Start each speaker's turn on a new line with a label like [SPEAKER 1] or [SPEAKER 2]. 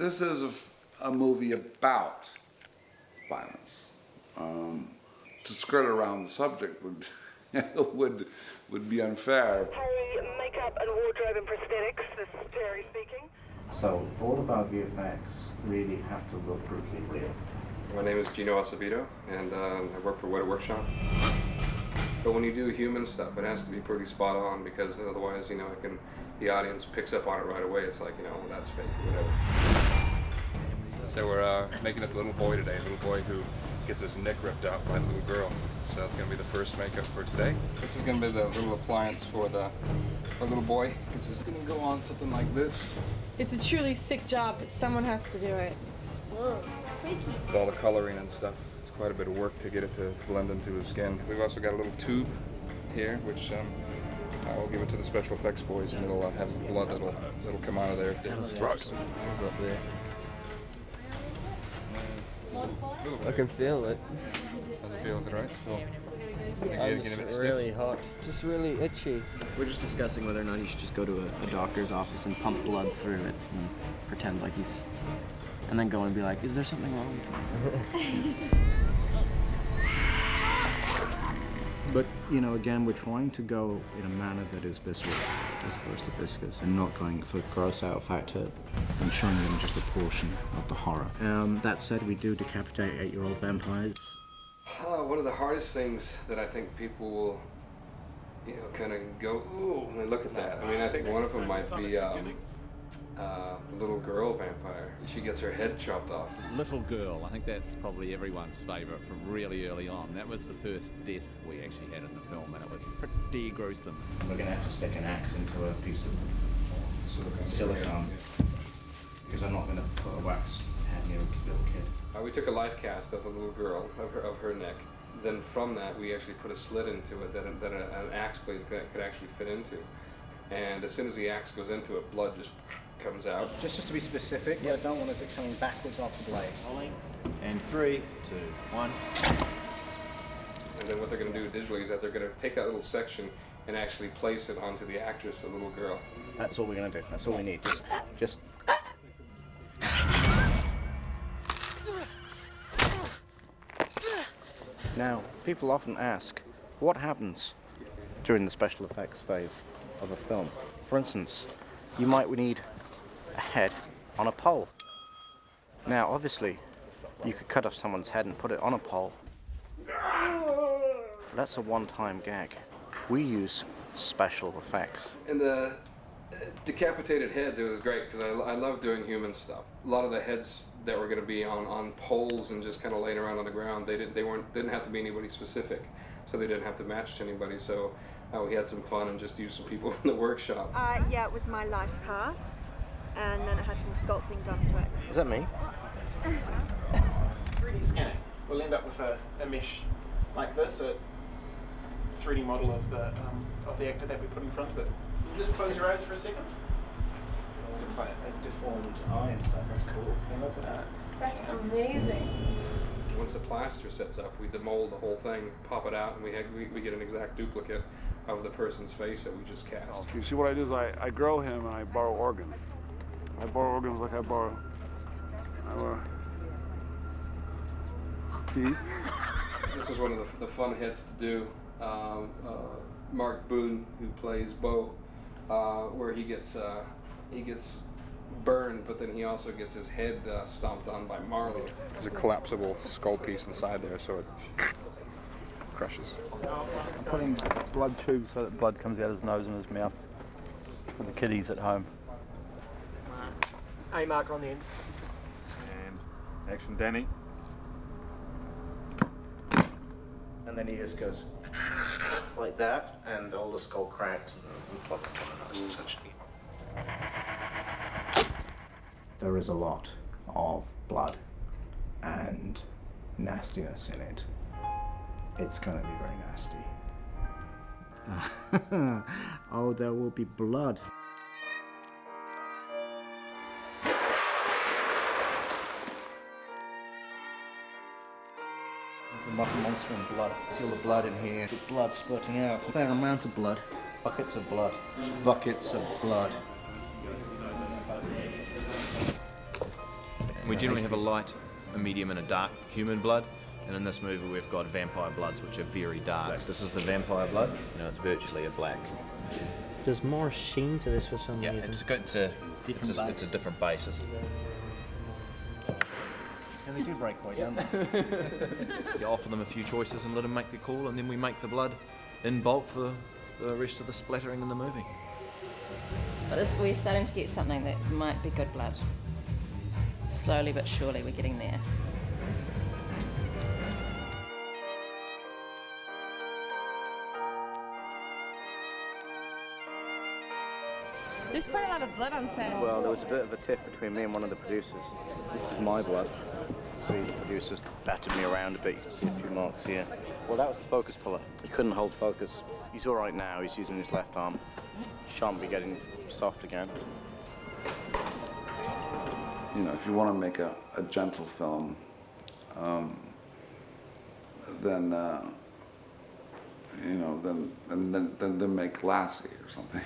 [SPEAKER 1] this is a movie about violence. To skirt around the subject would be unfair.
[SPEAKER 2] Harry, makeup and wardrobe and prosthetics, this is Terry speaking.
[SPEAKER 3] So all of our VFX really have to look brutally real.
[SPEAKER 4] My name is Gino Acevedo, and I work for Weta Workshop. But when you do human stuff, it has to be pretty spot on, because otherwise, the audience picks up on it right away. It's like, that's fake or whatever.
[SPEAKER 5] So we're making up the little boy today, a little boy who gets his neck ripped out by the little girl. So that's going to be the first makeup for today. This is going to be the little appliance for the little boy. This is going to go on something like this.
[SPEAKER 6] It's a truly sick job, but someone has to do it.
[SPEAKER 7] Whoa, freaky.
[SPEAKER 5] With all the coloring and stuff, it's quite a bit of work to get it to blend into his skin. We've also got a little tube here, which I will give it to the special effects boys, and it'll have blood that'll come out of there.
[SPEAKER 8] I can feel it.
[SPEAKER 5] Does it feel? Is it right?
[SPEAKER 8] It's really hot. Just really itchy.
[SPEAKER 9] We're just discussing whether or not he should just go to a doctor's office and pump blood through it and pretend like he's... And then go and be like, is there something wrong with me?
[SPEAKER 3] But, again, we're trying to go in a manner that is visceral as opposed to viscous, and not going for gross out factor and showing them just a portion of the horror. That said, we do decapitate 8-year-old vampires.
[SPEAKER 4] One of the hardest things that I think people will, kind of go, ooh, when they look at that. I mean, I think one of them might be the little girl vampire. She gets her head chopped off.
[SPEAKER 10] Little girl, I think that's probably everyone's favourite from really early on. That was the first death we actually had in the film, and it was pretty gruesome.
[SPEAKER 3] We're going to have to stick an axe into a piece of silicone, because I'm not going to put a wax head near a little kid.
[SPEAKER 4] We took a life cast of the little girl, of her neck. Then from that, we actually put a slit into it that an axe blade could actually fit into. And as soon as the axe goes into it, blood just comes out.
[SPEAKER 3] Just to be specific, I don't want it coming backwards off the blade.
[SPEAKER 9] And 3, 2, 1.
[SPEAKER 4] And then what they're going to do digitally is that they're going to take that little section and actually place it onto the actress, the little girl.
[SPEAKER 3] That's all we're going to do. That's all we need. Just. Now, people often ask, what happens during the special effects phase of a film? For instance, you might need a head on a pole. Now, obviously, you could cut off someone's head and put it on a pole. That's a one-time gag. We use special effects.
[SPEAKER 4] In the decapitated heads, it was great because I love doing human stuff. A lot of the heads that were going to be on poles and just kind of laying around on the ground, didn't have to be anybody specific, so they didn't have to match to anybody. So we had some fun and just used some people in the workshop.
[SPEAKER 7] Yeah, it was my life cast, and then it had some sculpting done to it.
[SPEAKER 8] Is that me?
[SPEAKER 11] 3D scanning. We'll end up with a mesh like this, a 3D model of the actor that we put in front of it. Can you just close your eyes for a second? It's quite a deformed eye and stuff. That's cool. Look at that.
[SPEAKER 6] That's amazing.
[SPEAKER 4] Once the plaster sets up, we demold the whole thing, pop it out, and we get an exact duplicate of the person's face that we just cast.
[SPEAKER 12] You see, what I do is I grow him and I borrow organs. I borrow organs like I borrow teeth.
[SPEAKER 4] This was one of the fun hits to do. Mark Boone, who plays Bo, where he gets burned, but then he also gets his head stomped on by Marley.
[SPEAKER 5] There's a collapsible skull piece inside there, so it crushes.
[SPEAKER 8] I'm putting blood tubes so that blood comes out his nose and his mouth for the kiddies at home.
[SPEAKER 11] A marker on the end.
[SPEAKER 12] And action, Danny.
[SPEAKER 3] And then he just goes like that, and all the skull cracks and the blood comes on the nose, essentially. There is a lot of blood and nastiness in it. It's gonna be very nasty. Oh, there will be blood. The muffin monster and blood. See all the blood in here. The blood spurting out. A fair amount of blood. Buckets of blood. Buckets of blood.
[SPEAKER 13] We generally have a light, a medium, and a dark human blood. And in this movie, we've got vampire bloods, which are very dark. This is the vampire blood. You know, it's virtually a black.
[SPEAKER 14] There's more sheen to this for some reason.
[SPEAKER 13] It's a different basis.
[SPEAKER 3] And they do break quite down.
[SPEAKER 13] You offer them a few choices and let them make their call, and then we make the blood in bulk for the rest of the splattering in the movie.
[SPEAKER 15] But we're starting to get something that might be good blood. Slowly but surely we're getting there.
[SPEAKER 6] There's quite a lot of blood on set.
[SPEAKER 3] Well, there was a bit of a tiff between me and one of the producers. This is my blood. See, the producers battered me around a bit. You can see a few marks here. Well, that was the focus puller. He couldn't hold focus. He's all right now. He's using his left arm. Shan't be getting soft again.
[SPEAKER 1] You know, if you want to make a gentle film, then you know, then make Lassie or something.